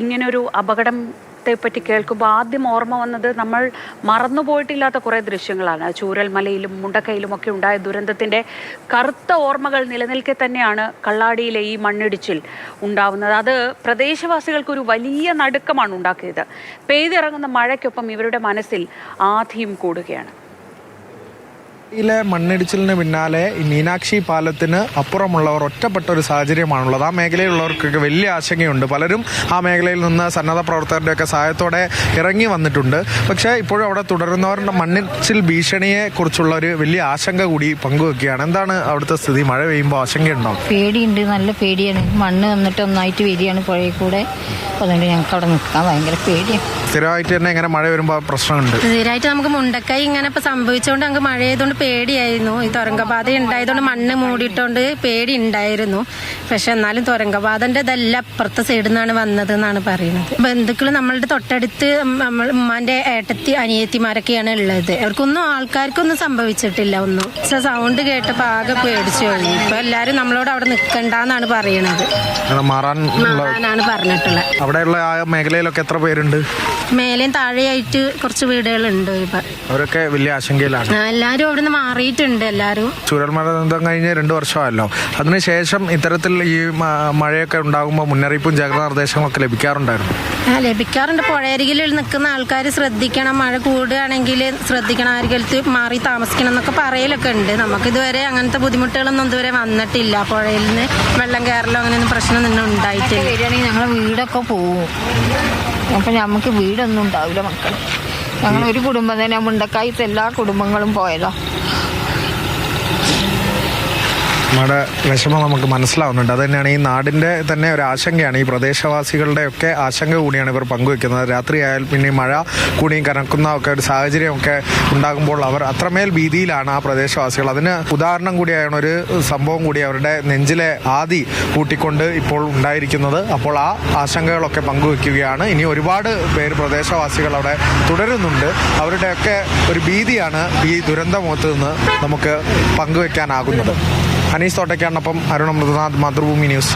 ഇങ്ങനൊരു അപകടത്തെപ്പറ്റി കേൾക്കുമ്പോൾ ആദ്യം ഓർമ്മ വന്നത് നമ്മൾ മറന്നുപോയിട്ടില്ലാത്ത കുറേ ദൃശ്യങ്ങളാണ്. ചൂരൽമലയിലും മുണ്ടക്കയിലുമൊക്കെ ഉണ്ടായ ദുരന്തത്തിൻ്റെ കറുത്ത ഓർമ്മകൾ നിലനിൽക്കെ തന്നെയാണ് കള്ളാടിയിലെ ഈ മണ്ണിടിച്ചിൽ ഉണ്ടാവുന്നത്. അത് പ്രദേശവാസികൾക്കൊരു വലിയ നടുക്കമാണ് ഉണ്ടാക്കിയത്. പെയ്തിറങ്ങുന്ന മഴയ്ക്കൊപ്പം ഇവരുടെ മനസ്സിൽ ആധിയും കൂടുകയാണ്. യിലെ മണ്ണിടിച്ചിലിന് പിന്നാലെ ഈ മീനാക്ഷി പാലത്തിന് അപ്പുറമുള്ളവർ ഒറ്റപ്പെട്ട ഒരു സാഹചര്യമാണുള്ളത്. ആ മേഖലയിലുള്ളവർക്കൊക്കെ വലിയ ആശങ്കയുണ്ട്. പലരും ആ മേഖലയിൽ നിന്ന് സന്നദ്ധ പ്രവർത്തകരുടെയൊക്കെ സഹായത്തോടെ ഇറങ്ങി വന്നിട്ടുണ്ട്. പക്ഷേ ഇപ്പോഴും അവിടെ തുടരുന്നവരുടെ മണ്ണിടിച്ചിൽ ഭീഷണിയെ കുറിച്ചുള്ള ഒരു വലിയ ആശങ്ക കൂടി പങ്കുവെക്കുകയാണ്. എന്താണ് അവിടുത്തെ സ്ഥിതി? മഴ പെയ്യുമ്പോൾ ആശങ്കയുണ്ടാവും? പേടിയുണ്ട്, നല്ല പേടിയാണ്. മണ്ണ് വന്നിട്ട് ഒന്നായിട്ട് വരികയാണ് പുഴയിൽ കൂടെ. അതുകൊണ്ട് ഞങ്ങൾക്ക് അവിടെ നിൽക്കാൻ ഭയങ്കര പേടിയാണ്. സ്ഥിരമായിട്ട് തന്നെ ഇങ്ങനെ മഴ വരുമ്പോൾ പ്രശ്നമുണ്ട്. സ്ഥിരമായിട്ട് നമുക്ക് മുണ്ടക്കൈ ഇങ്ങനെ ഇപ്പൊ സംഭവിച്ചുകൊണ്ട് നമുക്ക് മഴ ചെയ്തുകൊണ്ട് പേടിയായിരുന്നു. ഈ തുരങ്കപാത ഉണ്ടായതുകൊണ്ട് മണ്ണ് മൂടിയിട്ടോണ്ട് പേടി ഉണ്ടായിരുന്നു. പക്ഷെ എന്നാലും തുരങ്കപാതന്റെ ഇതെല്ലാം അപ്പുറത്തെ സൈഡിൽ നിന്നാണ് വന്നത് എന്നാണ് പറയുന്നത്. ബന്ധുക്കൾ നമ്മളുടെ തൊട്ടടുത്ത് ഉമ്മാന്റെ ഏട്ടത്തി അനിയത്തിമാരൊക്കെയാണ് ഉള്ളത്. അവർക്കൊന്നും ആൾക്കാർക്കൊന്നും സംഭവിച്ചിട്ടില്ല. ഒന്നും സൗണ്ട് കേട്ടപ്പോൾ ആകെ പേടിച്ചു കഴിഞ്ഞു. ഇപ്പൊ എല്ലാരും നമ്മളോട് അവിടെ നിൽക്കണ്ടെന്നാണ് പറയണത്. മാറാനാണ് പറഞ്ഞിട്ടുള്ളത്. അവിടെയുള്ള ആ മേഖലയിലൊക്കെ എത്ര പേരുണ്ട്? മേലെയും താഴെയായിട്ട് കുറച്ച് വീടുകളുണ്ട്. അവരൊക്കെ വലിയ ആശങ്കയിലാണ്. എല്ലാരും അവിടുന്ന് മാറിയിട്ടുണ്ട്. എല്ലാരും ചൂരൽമല ദുരന്തം കഴിഞ്ഞ് 2 വർഷമായല്ലോ. അതിനുശേഷം ഇത്തരത്തിൽ ഈ മഴയൊക്കെ ഉണ്ടാകുമ്പോൾ മുന്നറിയിപ്പും ജാഗ്രതാ നിർദ്ദേശങ്ങളൊക്കെ ലഭിക്കാറുണ്ടായിരുന്നു? ലഭിക്കാറുണ്ട്. പുഴയരികിൽ നിൽക്കുന്ന ആൾക്കാർ ശ്രദ്ധിക്കണം, മഴ കൂടുകയാണെങ്കിൽ ശ്രദ്ധിക്കണം, അരികലത്ത് മാറി താമസിക്കണം എന്നൊക്കെ പറയലൊക്കെ ഉണ്ട്. നമുക്കിതുവരെ അങ്ങനത്തെ ബുദ്ധിമുട്ടുകളൊന്നും ഇതുവരെ വന്നിട്ടില്ല. പുഴയിൽ നിന്ന് വെള്ളം കയറലോ അങ്ങനെയൊന്നും പ്രശ്നമൊന്നും ഉണ്ടായിട്ടില്ല. വരികയാണെങ്കിൽ ഞങ്ങളെ വീടൊക്കെ പോവും. അപ്പം നമുക്ക് വീടൊന്നും ഉണ്ടാവില്ല മക്കൾ. ഞങ്ങൾ ഒരു കുടുംബം തന്നെ മുണ്ടക്കായത്തെ എല്ലാ കുടുംബങ്ങളും പോയതാ. നമ്മുടെ വിഷമം നമുക്ക് മനസ്സിലാവുന്നുണ്ട്. അത് തന്നെയാണ് ഈ നാടിൻ്റെ തന്നെ ഒരു ആശങ്കയാണ്. ഈ പ്രദേശവാസികളുടെ ഒക്കെ ആശങ്ക കൂടിയാണ് ഇവർ പങ്കുവെക്കുന്നത്. രാത്രിയായാൽ പിന്നെ മഴ കൂടിയും കനക്കുന്ന ഒക്കെ ഒരു സാഹചര്യമൊക്കെ ഉണ്ടാകുമ്പോൾ അവർ അത്രമേൽ ഭീതിയിലാണ് ആ പ്രദേശവാസികൾ. അതിന് ഉദാഹരണം കൂടിയാണ് ഒരു സംഭവം കൂടി അവരുടെ നെഞ്ചിലെ ആദി കൂട്ടിക്കൊണ്ട് ഇപ്പോൾ ഉണ്ടായിരിക്കുന്നത്. അപ്പോൾ ആ ആശങ്കകളൊക്കെ പങ്കുവെക്കുകയാണ്. ഇനി ഒരുപാട് പേര് പ്രദേശവാസികൾ അവിടെ തുടരുന്നുണ്ട്. അവരുടെയൊക്കെ ഒരു ഭീതിയാണ് ഈ ദുരന്തമുഖത്ത് നിന്ന് നമുക്ക് പങ്കുവെക്കാനാകുന്നത്. അനീസ് തോട്ടയ്ക്കാണൊപ്പം അരുൺ അമൃതനാഥ്, മാതൃഭൂമി ന്യൂസ്.